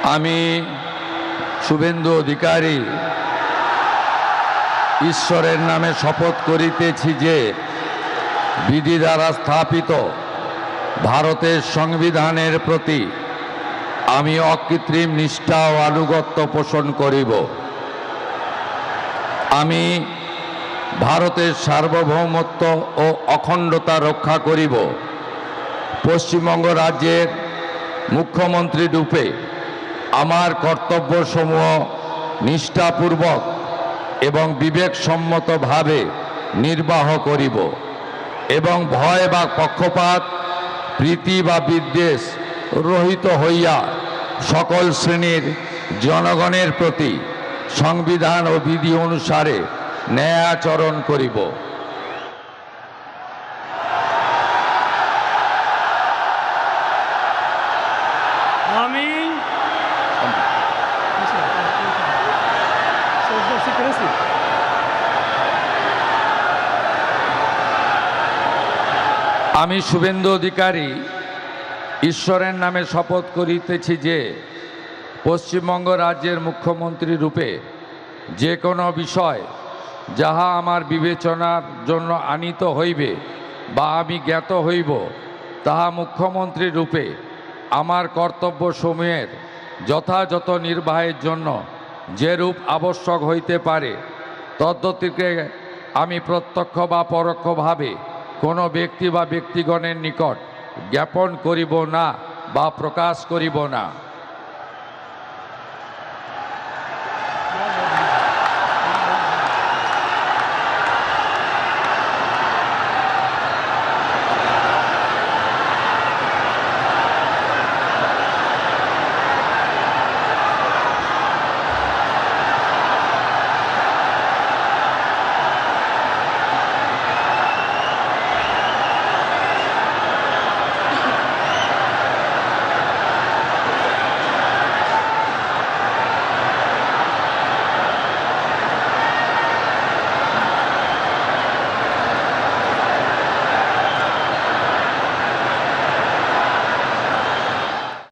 আমি শুভেন্দু অধিকারী ঈশ্বরের নামে শপথ করিতেছি যে বিধি দ্বারা স্থাপিত ভারতের সংবিধানের প্রতি আমি অকৃত্রিম নিষ্ঠা ও আনুগত্য পোষণ করিব। আমি ভারতের সার্বভৌমত্ব ও অখণ্ডতা রক্ষা করিব। পশ্চিমবঙ্গ রাজ্যের মুখ্যমন্ত্রী রূপে আমার কর্তব্যসমূহ নিষ্ঠাপূর্বক এবং বিবেকসম্মতভাবে নির্বাহ করিব এবং ভয় বা পক্ষপাত, প্রীতি বা বিদ্বেষ রহিত হইয়া সকল শ্রেণীর জনগণের প্রতি সংবিধান ও বিধি অনুসারে ন্যায় আচরণ করিব। আমি শুভেন্দু অধিকারী ঈশ্বরের নামে শপথ করিতেছি যে পশ্চিমবঙ্গ রাজ্যের মুখ্যমন্ত্রী রূপে যে কোনো বিষয় যাহা আমার বিবেচনার জন্য আনিত হইবে বা আমি জ্ঞাত হইব, তাহা মুখ্যমন্ত্রী রূপে আমার কর্তব্যসমূহের যথাযথ নির্বাহের জন্য যেরূপ আবশ্যক হইতে পারে তদ্গতিকে আমি প্রত্যক্ষ বা পরোক্ষভাবে কোনো ব্যক্তি বা ব্যক্তিগণের নিকট জ্ঞাপন করিব না বা প্রকাশ করিব না।